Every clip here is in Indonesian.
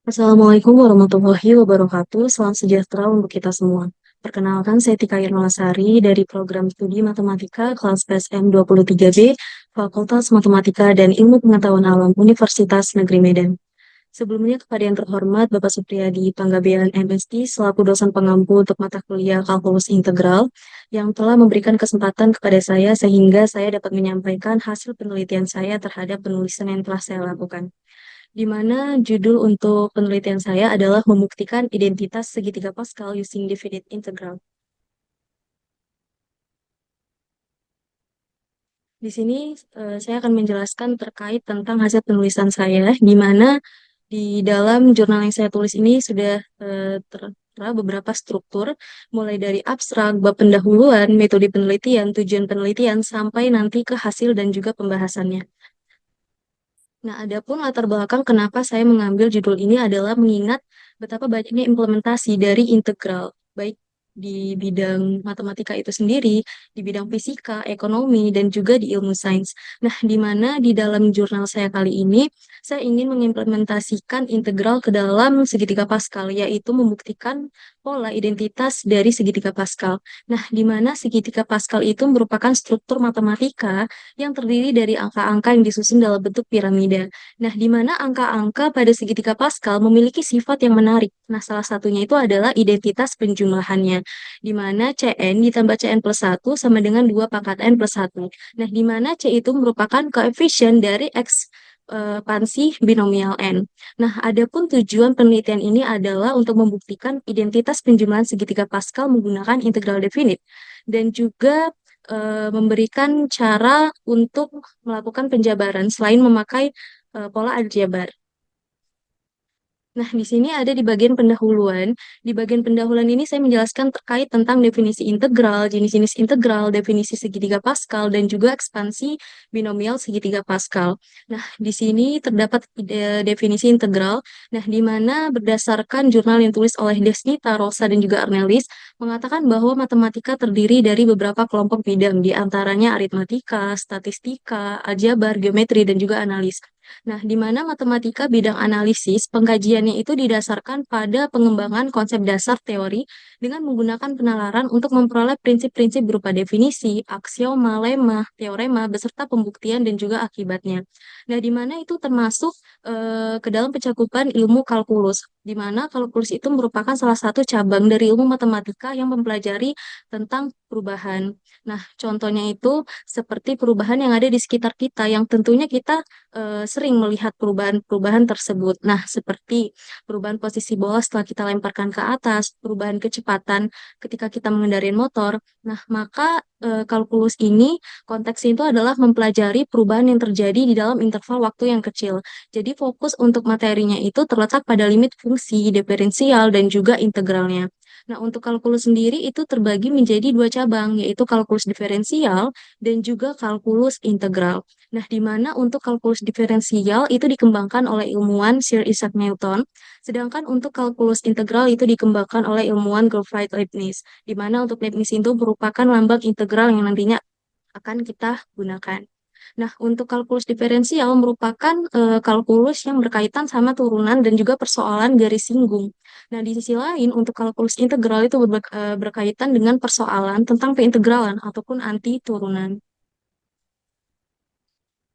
Assalamualaikum warahmatullahi wabarakatuh. Salam sejahtera untuk kita semua. Perkenalkan, saya Tika Irmalasari dari program studi Matematika kelas PSM 23B, Fakultas Matematika dan Ilmu Pengetahuan Alam Universitas Negeri Medan. Sebelumnya, kepada yang terhormat Bapak Supriyadi Panggabean MSc selaku dosen pengampu untuk mata kuliah kalkulus integral yang telah memberikan kesempatan kepada saya sehingga saya dapat menyampaikan hasil penelitian saya terhadap penulisan yang telah saya lakukan, di mana judul untuk penelitian saya adalah membuktikan identitas segitiga Pascal using definite integral. Di sini saya akan menjelaskan terkait tentang hasil penulisan saya, di mana di dalam jurnal yang saya tulis ini sudah tertera beberapa struktur, mulai dari abstrak, bab pendahuluan, metode penelitian, tujuan penelitian, sampai nanti ke hasil dan juga pembahasannya. Nah, adapun latar belakang kenapa saya mengambil judul ini adalah mengingat betapa banyaknya implementasi dari integral, baik di bidang matematika itu sendiri, di bidang fisika, ekonomi, dan juga di ilmu sains. Nah, di mana di dalam jurnal saya kali ini, saya ingin mengimplementasikan integral ke dalam segitiga Pascal, yaitu membuktikan pola identitas dari segitiga Pascal. Nah, di mana segitiga Pascal itu merupakan struktur matematika yang terdiri dari angka-angka yang disusun dalam bentuk piramida. Nah, di mana angka-angka pada segitiga Pascal memiliki sifat yang menarik. Nah, salah satunya itu adalah identitas penjumlahannya, di mana Cn ditambah Cn plus 1 sama dengan 2 pangkat N plus 1. Nah, di mana C itu merupakan koefisien dari ekspansi binomial N. Nah, adapun tujuan penelitian ini adalah untuk membuktikan identitas penjumlahan segitiga Pascal menggunakan integral definite dan juga memberikan cara untuk melakukan penjabaran selain memakai pola aljabar. Nah, di sini ada di bagian pendahuluan. Di bagian pendahuluan ini saya menjelaskan terkait tentang definisi integral, jenis-jenis integral, definisi segitiga Pascal, dan juga ekspansi binomial segitiga Pascal. Nah, di sini terdapat definisi integral. Nah, di mana berdasarkan jurnal yang tulis oleh Desnita, Rosa, dan juga Arnelis, mengatakan bahwa matematika terdiri dari beberapa kelompok bidang, di antaranya aritmatika, statistika, aljabar, geometri, dan juga analis. Nah, di mana matematika bidang analisis pengkajiannya itu didasarkan pada pengembangan konsep dasar teori dengan menggunakan penalaran untuk memperoleh prinsip-prinsip berupa definisi, aksioma, lemma, teorema, beserta pembuktian dan juga akibatnya. Nah, di mana itu termasuk ke dalam pencakupan ilmu kalkulus, di mana kalkulus itu merupakan salah satu cabang dari ilmu matematika yang mempelajari tentang perubahan. Nah, contohnya itu seperti perubahan yang ada di sekitar kita, yang tentunya kita sering melihat perubahan-perubahan tersebut. Nah, seperti perubahan posisi bola setelah kita lemparkan ke atas, perubahan kecepatan ketika kita mengendarai motor. Nah, maka kalkulus ini konteksnya itu adalah mempelajari perubahan yang terjadi di dalam interval waktu yang kecil. Jadi fokus untuk materinya itu terletak pada limit fungsi, diferensial, dan juga integralnya. Nah, untuk kalkulus sendiri itu terbagi menjadi dua cabang, yaitu kalkulus diferensial dan juga kalkulus integral. Nah, di mana untuk kalkulus diferensial itu dikembangkan oleh ilmuwan Sir Isaac Newton, sedangkan untuk kalkulus integral itu dikembangkan oleh ilmuwan Gottfried Leibniz, di mana untuk Leibniz itu merupakan lambang integral yang nantinya akan kita gunakan. Nah, untuk kalkulus diferensial merupakan kalkulus yang berkaitan sama turunan dan juga persoalan garis singgung. Nah, di sisi lain, untuk kalkulus integral itu berkaitan dengan persoalan tentang peintegralan ataupun anti turunan,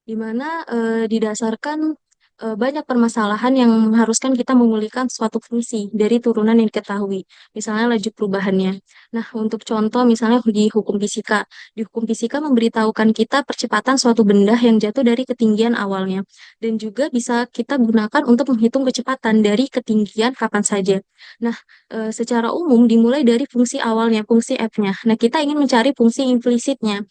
di mana didasarkan banyak permasalahan yang mengharuskan kita memulihkan suatu fungsi dari turunan yang diketahui, misalnya laju perubahannya. Nah, untuk contoh misalnya di hukum fisika. Di hukum fisika memberitahukan kita percepatan suatu benda yang jatuh dari ketinggian awalnya, dan juga bisa kita gunakan untuk menghitung kecepatan dari ketinggian kapan saja. Nah, secara umum dimulai dari fungsi awalnya, fungsi f-nya. Nah, kita ingin mencari fungsi implisitnya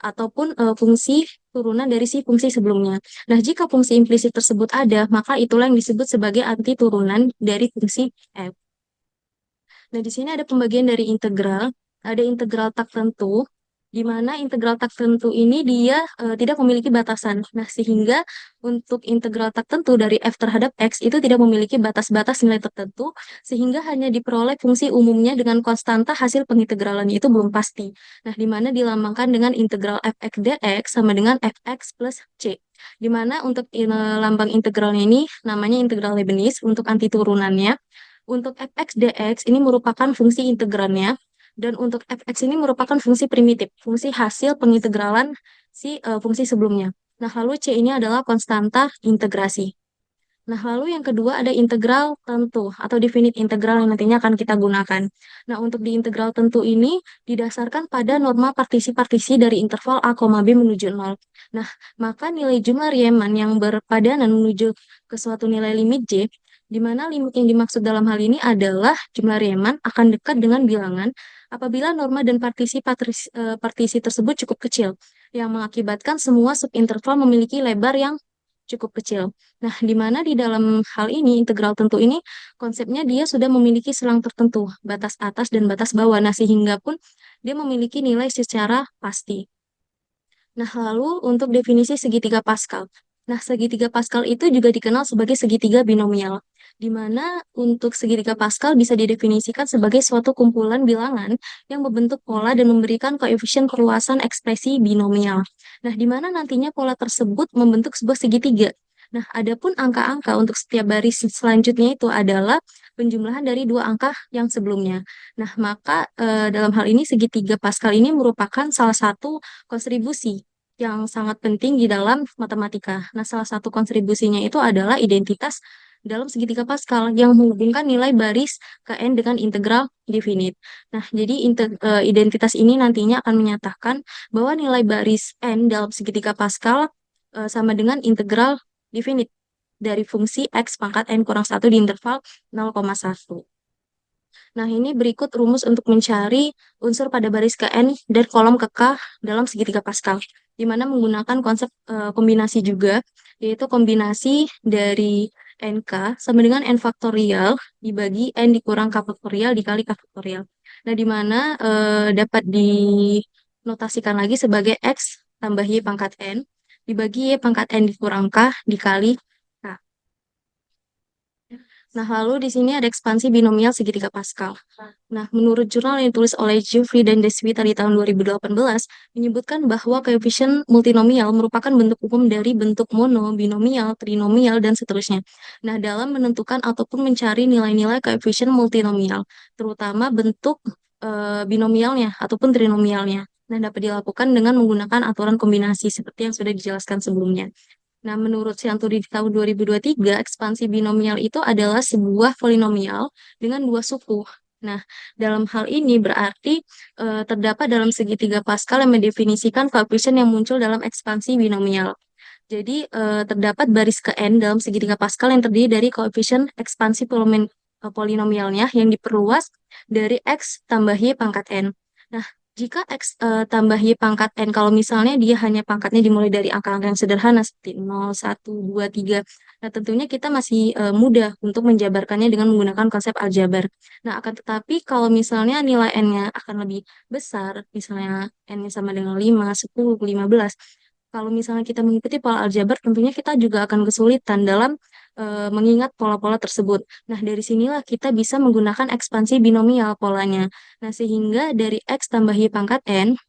ataupun fungsi turunan dari si fungsi sebelumnya. Nah, jika fungsi implisit tersebut ada, maka itulah yang disebut sebagai anti turunan dari fungsi f. Nah, di sini ada pembagian dari integral, ada integral tak tentu, di mana integral tertentu ini dia tidak memiliki batasan. Nah, sehingga untuk integral tertentu dari f terhadap x itu tidak memiliki batas-batas nilai tertentu, sehingga hanya diperoleh fungsi umumnya dengan konstanta hasil pengintegralannya itu belum pasti. Nah, di mana dilambangkan dengan integral fx dx sama dengan fx plus c. Di mana untuk lambang integralnya ini namanya integral Leibniz untuk anti turunannya. Untuk fx dx ini merupakan fungsi integrannya, dan untuk fx ini merupakan fungsi primitif, fungsi hasil pengintegralan si fungsi sebelumnya. Nah, lalu c ini adalah konstanta integrasi. Nah, lalu yang kedua ada integral tentu atau definite integral yang nantinya akan kita gunakan. Nah, untuk di integral tentu ini didasarkan pada norma partisi-partisi dari interval A, B menuju 0. Nah, maka nilai jumlah Riemann yang berpadanan menuju ke suatu nilai limit J, di mana limit yang dimaksud dalam hal ini adalah jumlah Riemann akan dekat dengan bilangan apabila norma dan partisi tersebut cukup kecil, yang mengakibatkan semua subinterval memiliki lebar yang cukup kecil. Nah, di mana di dalam hal ini, integral tentu ini, konsepnya dia sudah memiliki selang tertentu, batas atas dan batas bawah. Nah, sehingga pun dia memiliki nilai secara pasti. Nah, lalu untuk definisi segitiga Pascal. Nah, segitiga Pascal itu juga dikenal sebagai segitiga binomial, di mana untuk segitiga Pascal bisa didefinisikan sebagai suatu kumpulan bilangan yang membentuk pola dan memberikan koefisien perluasan ekspresi binomial. Nah, di mana nantinya pola tersebut membentuk sebuah segitiga. Nah, adapun angka-angka untuk setiap baris selanjutnya itu adalah penjumlahan dari dua angka yang sebelumnya. Nah, maka dalam hal ini segitiga Pascal ini merupakan salah satu kontribusi yang sangat penting di dalam matematika. Nah, salah satu kontribusinya itu adalah identitas dalam segitiga Pascal yang menghubungkan nilai baris ke n dengan integral definite. Nah, jadi identitas ini nantinya akan menyatakan bahwa nilai baris n dalam segitiga Pascal sama dengan integral definite dari fungsi x pangkat n kurang 1 di interval 0,1. Nah, ini berikut rumus untuk mencari unsur pada baris ke N dan kolom ke K dalam segitiga Pascal, di mana menggunakan konsep kombinasi juga, yaitu kombinasi dari NK sama dengan N faktorial dibagi N dikurang K faktorial dikali K faktorial. Nah, di mana dapat dinotasikan lagi sebagai X tambah Y pangkat N dibagi Y pangkat N dikurang K dikali K. Nah, lalu di sini ada ekspansi binomial segitiga Pascal. Nah, menurut jurnal yang ditulis oleh Geoffrey dan Deswita di tahun 2018, menyebutkan bahwa koefisien multinomial merupakan bentuk umum dari bentuk mono, binomial, trinomial, dan seterusnya. Nah, dalam menentukan ataupun mencari nilai-nilai koefisien multinomial, terutama bentuk binomialnya ataupun trinomialnya. Nah, dapat dilakukan dengan menggunakan aturan kombinasi seperti yang sudah dijelaskan sebelumnya. Nah, menurut Sianturi di tahun 2023, ekspansi binomial itu adalah sebuah polinomial dengan dua suku. Nah, dalam hal ini berarti terdapat dalam segitiga Pascal yang mendefinisikan koefisien yang muncul dalam ekspansi binomial. Jadi, terdapat baris ke n dalam segitiga Pascal yang terdiri dari koefisien ekspansi polinomialnya yang diperluas dari x tambah y pangkat n. Nah, jika x tambah y pangkat n, kalau misalnya dia hanya pangkatnya dimulai dari angka-angka yang sederhana seperti 0, 1, 2, 3, nah tentunya kita masih mudah untuk menjabarkannya dengan menggunakan konsep aljabar. Nah, akan tetapi kalau misalnya nilai n-nya akan lebih besar, misalnya n-nya sama dengan 5, 10, 15, kalau misalnya kita mengikuti pola aljabar, tentunya kita juga akan kesulitan dalam mengingat pola-pola tersebut. Nah, dari sinilah kita bisa menggunakan ekspansi binomial polanya. Nah, sehingga dari x tambah y pangkat n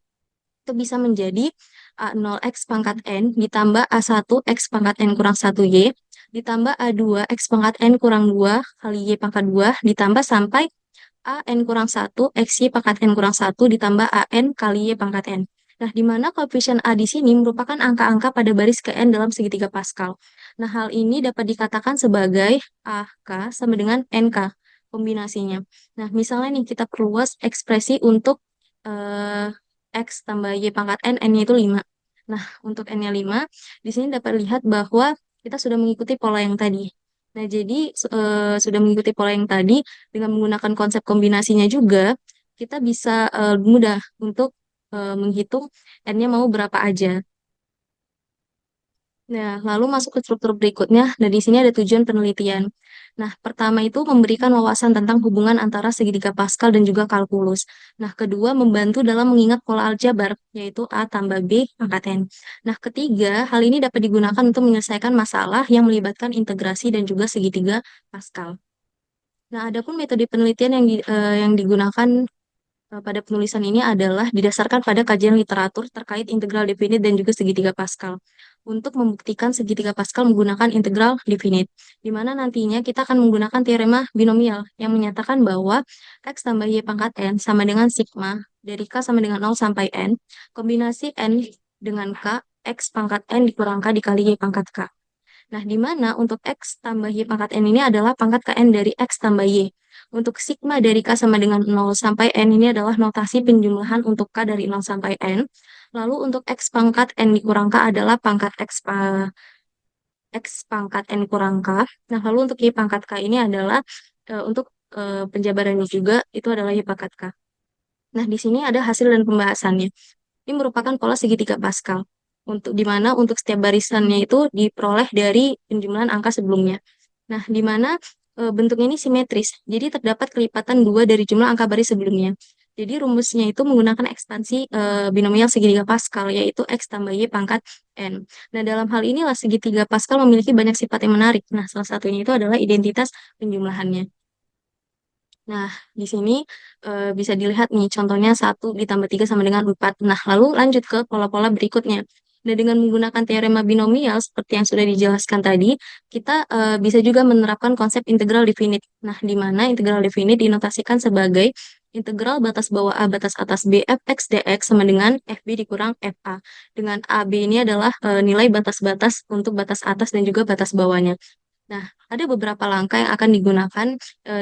itu bisa menjadi A0 x pangkat n ditambah A1 x pangkat n kurang 1y ditambah A2 x pangkat n kurang 2 kali y pangkat 2 ditambah sampai A n kurang 1 x y pangkat n kurang 1 ditambah A n kali y pangkat n. Nah, di mana koefisien A di sini merupakan angka-angka pada baris ke n dalam segitiga Pascal. Nah, hal ini dapat dikatakan sebagai AK sama dengan NK kombinasinya. Nah, misalnya nih kita perluas ekspresi untuk eh, X tambah Y pangkat N, N-nya itu 5. Nah, untuk N-nya 5, di sini dapat lihat bahwa kita sudah mengikuti pola yang tadi. Nah, jadi sudah mengikuti pola yang tadi, dengan menggunakan konsep kombinasinya juga, kita bisa mudah untuk menghitung N-nya mau berapa aja. Nah, lalu masuk ke struktur berikutnya, dan di sini ada tujuan penelitian. Nah, pertama itu memberikan wawasan tentang hubungan antara segitiga Pascal dan juga kalkulus. Nah, kedua membantu dalam mengingat pola aljabar, yaitu A tambah B pangkat N. Nah, ketiga, hal ini dapat digunakan untuk menyelesaikan masalah yang melibatkan integrasi dan juga segitiga Pascal. Nah, adapun metode penelitian yang digunakan pada penulisan ini adalah didasarkan pada kajian literatur terkait integral definit dan juga segitiga Pascal. Untuk membuktikan segitiga Pascal menggunakan integral definit, di mana nantinya kita akan menggunakan teorema binomial yang menyatakan bahwa X tambah Y pangkat N sama dengan sigma dari K sama dengan 0 sampai N, kombinasi N dengan K, X pangkat N dikurang K dikali Y pangkat K. Nah, di mana untuk X tambah Y pangkat N ini adalah pangkat Kn dari X tambah Y. Untuk sigma dari K sama dengan 0 sampai N ini adalah notasi penjumlahan untuk K dari 0 sampai N. Lalu untuk X pangkat N dikurang K adalah pangkat X pangkat N kurang K. Nah, lalu untuk Y pangkat K ini adalah untuk penjabarannya juga itu adalah Y pangkat K. Nah, di sini ada hasil dan pembahasannya. Ini merupakan pola segitiga Pascal. Untuk di mana untuk setiap barisannya itu diperoleh dari penjumlahan angka sebelumnya. Nah, di mana bentuknya ini simetris. Jadi terdapat kelipatan dua dari jumlah angka baris sebelumnya. Jadi rumusnya itu menggunakan ekspansi binomial segitiga Pascal, yaitu X tambah Y pangkat N. Nah, dalam hal inilah segitiga Pascal memiliki banyak sifat yang menarik. Nah, salah satunya itu adalah identitas penjumlahannya. Nah, di sini bisa dilihat nih contohnya 1 ditambah 3 sama dengan 4. Nah, lalu lanjut ke pola-pola berikutnya. Nah, dengan menggunakan teorema binomial seperti yang sudah dijelaskan tadi, kita bisa juga menerapkan konsep integral definit. Nah, di mana integral definit dinotasikan sebagai integral batas bawah A batas atas B fx dx sama dengan fb dikurang fa. Dengan AB ini adalah nilai batas-batas untuk batas atas dan juga batas bawahnya. Nah, ada beberapa langkah yang akan digunakan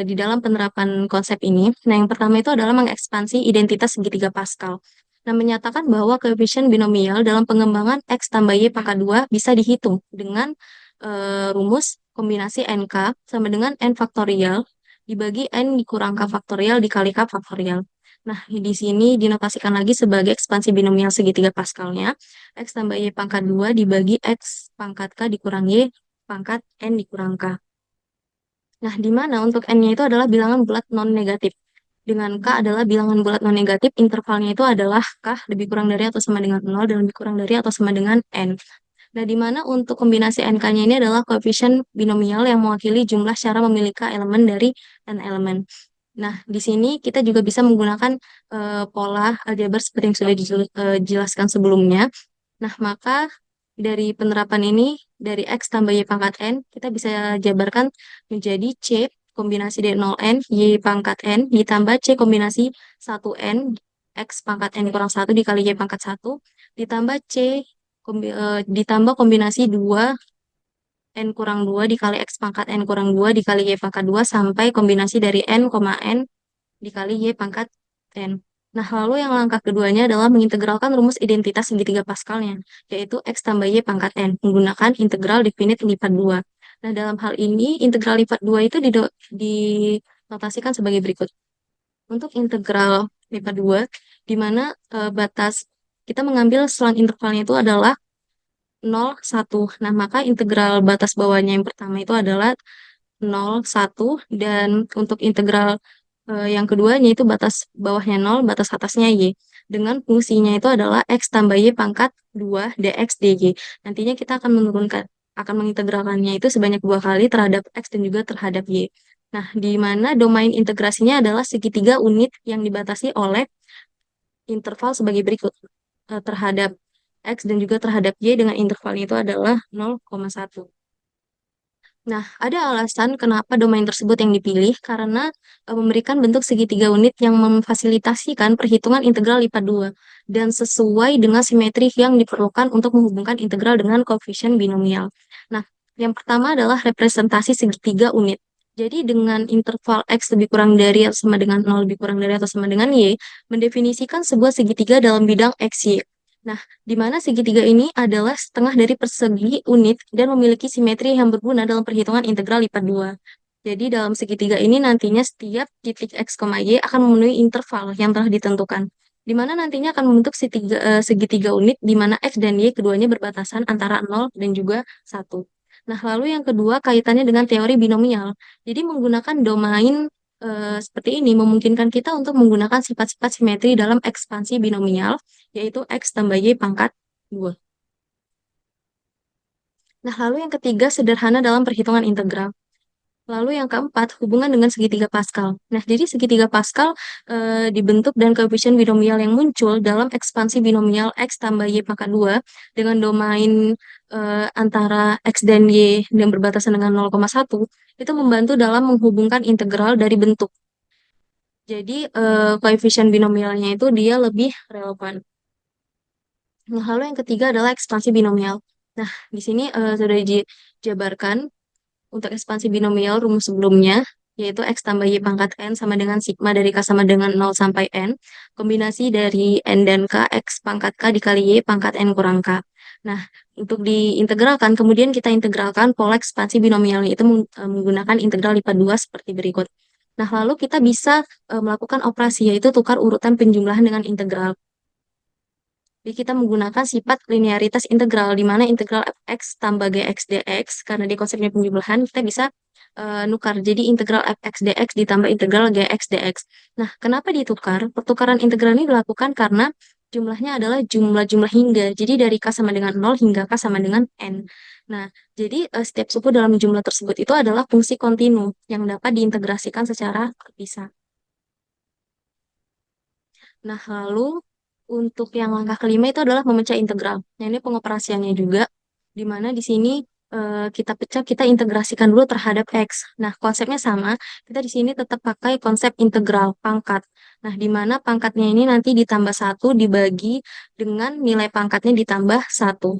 di dalam penerapan konsep ini. Nah, yang pertama itu adalah mengekspansi identitas segitiga Pascal. Nah, menyatakan bahwa koefisien binomial dalam pengembangan X tambah Y pangkat 2 bisa dihitung dengan rumus kombinasi NK sama dengan N faktorial dibagi N dikurang K faktorial dikali K faktorial. Nah, di sini dinotasikan lagi sebagai ekspansi binomial segitiga Pascalnya. X tambah Y pangkat 2 dibagi X pangkat K dikurang Y pangkat N dikurang K. Nah, di mana untuk N-nya itu adalah bilangan bulat non-negatif. Dengan K adalah bilangan bulat non-negatif, intervalnya itu adalah K lebih kurang dari atau sama dengan 0 dan lebih kurang dari atau sama dengan N. Nah, di mana untuk kombinasi NK-nya ini adalah koefisien binomial yang mewakili jumlah secara memilih K elemen dari N elemen. Nah, di sini kita juga bisa menggunakan pola aljabar seperti yang sudah dijelaskan sebelumnya. Nah, maka dari penerapan ini, dari X tambah Y pangkat N, kita bisa jabarkan menjadi C kombinasi dari 0N, Y pangkat N, ditambah C kombinasi 1N, X pangkat N kurang 1 dikali Y pangkat 1, ditambah ditambah kombinasi 2 N kurang 2 dikali X pangkat N kurang 2 dikali Y pangkat 2 sampai kombinasi dari N, N dikali Y pangkat N. Nah, lalu yang langkah keduanya adalah mengintegralkan rumus identitas segitiga Pascalnya, yaitu X tambah Y pangkat N, menggunakan integral definit lipat 2. Nah, dalam hal ini, integral lipat 2 itu dinotasikan sebagai berikut. Untuk integral lipat 2, di mana batas kita mengambil selang intervalnya itu adalah 0, 1. Nah, maka integral batas bawahnya yang pertama itu adalah 0, 1, dan untuk integral yang keduanya itu batas bawahnya 0, batas atasnya Y. Dengan fungsinya itu adalah X tambah Y pangkat 2 dx dy. Nantinya kita akan mengintegralkannya itu sebanyak 2 kali terhadap X dan juga terhadap Y. Nah, di mana domain integrasinya adalah segitiga unit yang dibatasi oleh interval sebagai berikut. Terhadap X dan juga terhadap Y dengan intervalnya itu adalah 0,1. Nah, ada alasan kenapa domain tersebut yang dipilih karena memberikan bentuk segitiga unit yang memfasilitasikan perhitungan integral lipat 2 dan sesuai dengan simetri yang diperlukan untuk menghubungkan integral dengan koefisien binomial. Nah, yang pertama adalah representasi segitiga unit. Jadi dengan interval X lebih kurang dari atau sama dengan 0 lebih kurang dari atau sama dengan Y, mendefinisikan sebuah segitiga dalam bidang XY. Nah, di mana segitiga ini adalah setengah dari persegi unit dan memiliki simetri yang berguna dalam perhitungan integral lipat 2. Jadi dalam segitiga ini nantinya setiap titik X, Y akan memenuhi interval yang telah ditentukan. di mana nantinya akan membentuk segitiga unit di mana X dan Y keduanya berbatasan antara 0 dan juga 1. Nah, lalu yang kedua kaitannya dengan teori binomial. Jadi menggunakan domain seperti ini memungkinkan kita untuk menggunakan sifat-sifat simetri dalam ekspansi binomial, yaitu X tambah Y pangkat 2. Nah, lalu yang ketiga sederhana dalam perhitungan integral. Lalu yang keempat, hubungan dengan segitiga Pascal. Nah, jadi segitiga Pascal dibentuk dan koefisien binomial yang muncul dalam ekspansi binomial X tambah Y pangkat 2 dengan domain antara X dan Y yang berbatasan dengan 0,1 itu membantu dalam menghubungkan integral dari bentuk. Jadi, koefisien binomialnya itu dia lebih relevan. Nah, lalu yang ketiga adalah ekspansi binomial. Nah, di sini sudah dijabarkan untuk ekspansi binomial rumus sebelumnya, yaitu X tambah Y pangkat N sama dengan sigma dari K sama dengan 0 sampai N, kombinasi dari N dan K, X pangkat K dikali Y pangkat N kurang K. Nah, untuk diintegralkan, kemudian kita integralkan pola ekspansi binomialnya itu menggunakan integral lipat 2 seperti berikut. Nah, lalu kita bisa melakukan operasi, yaitu tukar urutan penjumlahan dengan integral. Jadi kita menggunakan sifat linearitas integral, di mana integral fx tambah gx dx, karena di konsepnya penjumlahan, kita bisa nukar. Jadi integral fx dx ditambah integral gx dx. Nah, kenapa ditukar? Pertukaran integral ini dilakukan karena jumlahnya adalah jumlah-jumlah hingga. Jadi dari k sama dengan 0 hingga k sama dengan n. Nah, jadi setiap suku dalam jumlah tersebut itu adalah fungsi kontinu yang dapat diintegrasikan secara terpisah. Nah, lalu untuk yang langkah kelima itu adalah memecah integral. Nah, ini pengoperasiannya juga, di mana di sini kita pecah, kita integrasikan dulu terhadap X. Nah, konsepnya sama, kita di sini tetap pakai konsep integral pangkat. Nah, di mana pangkatnya ini nanti ditambah 1 dibagi dengan nilai pangkatnya ditambah 1.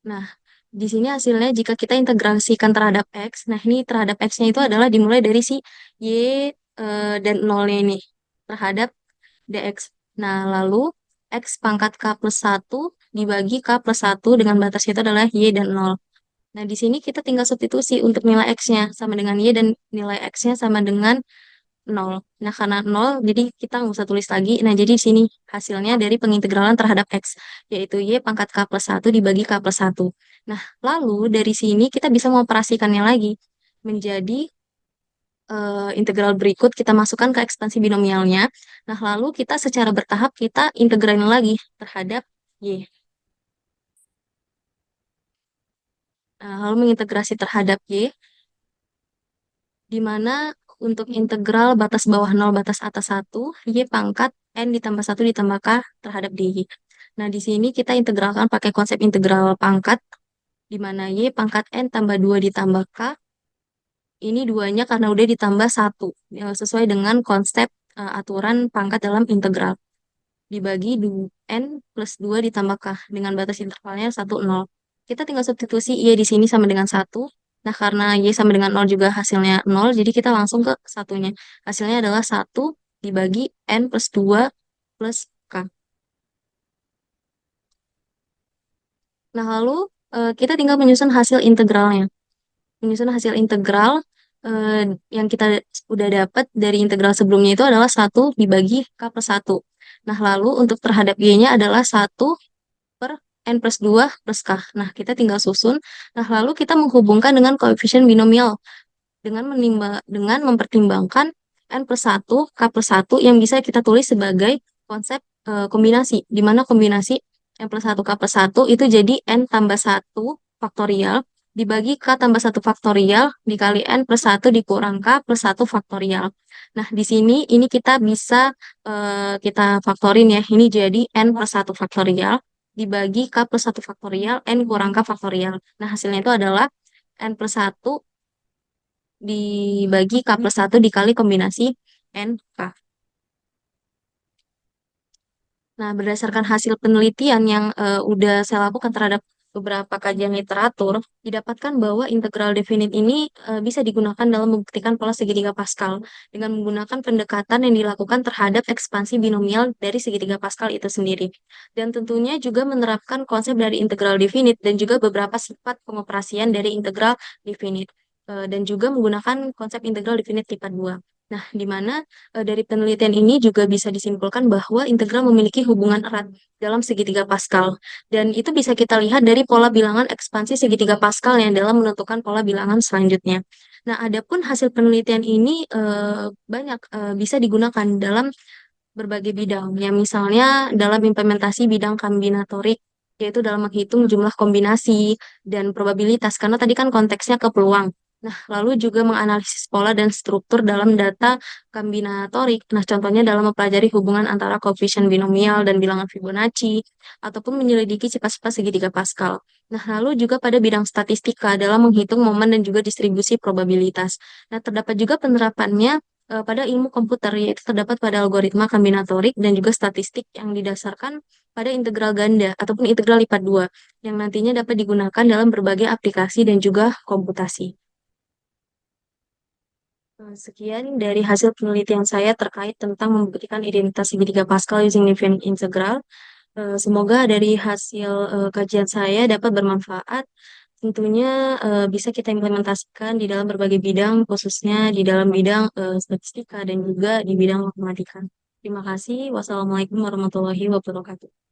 Nah, di sini hasilnya jika kita integrasikan terhadap X, nah ini terhadap X-nya itu adalah dimulai dari si Y dan 0-nya ini terhadap dx. Nah, lalu X pangkat K plus 1 dibagi K plus 1 dengan batas itu adalah Y dan 0. Nah, di sini kita tinggal substitusi untuk nilai X-nya sama dengan Y dan nilai X-nya sama dengan 0. Nah, karena 0, jadi kita nggak usah tulis lagi. Nah, jadi di sini hasilnya dari pengintegralan terhadap X, yaitu Y pangkat K plus 1 dibagi K plus 1. Nah, lalu dari sini kita bisa mengoperasikannya lagi menjadi integral berikut, kita masukkan ke ekspansi binomialnya. Nah, lalu kita secara bertahap kita integralin lagi terhadap Y. Nah, lalu mengintegrasi terhadap Y, di mana untuk integral batas bawah 0 batas atas 1, Y pangkat N ditambah 1 ditambah K terhadap DY. Nah, di sini kita integralkan pakai konsep integral pangkat, di mana Y pangkat N tambah 2 ditambah K, ini duanya karena udah ditambah 1, sesuai dengan konsep aturan pangkat dalam integral. Dibagi N plus 2 ditambah K, dengan batas intervalnya 1, 0. Kita tinggal substitusi Y di sini sama dengan 1. Nah, karena Y sama dengan 0 juga hasilnya 0, jadi kita langsung ke satunya. Hasilnya adalah 1 dibagi N plus 2 plus K. Nah, lalu kita tinggal menyusun hasil integralnya. Menyusun hasil integral eh, yang kita udah dapat dari integral sebelumnya itu adalah 1 dibagi K plus 1. Nah, lalu untuk terhadap Y-nya adalah 1 per N plus 2 plus K. Nah, kita tinggal susun. Nah, lalu kita menghubungkan dengan koefisien binomial dengan mempertimbangkan N plus 1, K plus 1 yang bisa kita tulis sebagai konsep kombinasi, di mana kombinasi N plus 1, K plus 1 itu jadi N tambah 1 faktorial dibagi K tambah 1 faktorial dikali N plus 1 dikurang K plus 1 faktorial. Nah, di sini ini kita bisa kita faktorin ya. Ini jadi N plus 1 faktorial dibagi K plus 1 faktorial, N kurang K faktorial. Nah, hasilnya itu adalah N plus 1 dibagi K plus 1 dikali kombinasi N, K. Nah, berdasarkan hasil penelitian yang udah saya lakukan terhadap beberapa kajian literatur, didapatkan bahwa integral definit ini bisa digunakan dalam membuktikan pola segitiga Pascal dengan menggunakan pendekatan yang dilakukan terhadap ekspansi binomial dari segitiga Pascal itu sendiri. Dan tentunya juga menerapkan konsep dari integral definit dan juga beberapa sifat pengoperasian dari integral definit. Dan juga menggunakan konsep integral definit lipat 2. Nah, di mana dari penelitian ini juga bisa disimpulkan bahwa integral memiliki hubungan erat dalam segitiga Pascal. Dan itu bisa kita lihat dari pola bilangan ekspansi segitiga Pascal yang dalam menentukan pola bilangan selanjutnya. Nah, adapun hasil penelitian ini banyak bisa digunakan dalam berbagai bidang. Ya, misalnya dalam implementasi bidang kombinatorik, yaitu dalam menghitung jumlah kombinasi dan probabilitas, karena tadi kan konteksnya ke peluang. Nah, lalu juga menganalisis pola dan struktur dalam data kombinatorik. Nah, contohnya dalam mempelajari hubungan antara koefisien binomial dan bilangan Fibonacci, ataupun menyelidiki sifat-sifat segitiga Pascal. Nah, lalu juga pada bidang statistika dalam menghitung momen dan juga distribusi probabilitas. Nah, terdapat juga penerapannya pada ilmu komputer, yaitu terdapat pada algoritma kombinatorik dan juga statistik yang didasarkan pada integral ganda ataupun integral lipat dua, yang nantinya dapat digunakan dalam berbagai aplikasi dan juga komputasi. Sekian dari hasil penelitian saya terkait tentang membuktikan identitas segitiga Pascal using Newtonian integral. Semoga dari hasil kajian saya dapat bermanfaat. Tentunya bisa kita implementasikan di dalam berbagai bidang, khususnya di dalam bidang statistika dan juga di bidang matematika. Terima kasih. Wassalamualaikum warahmatullahi wabarakatuh.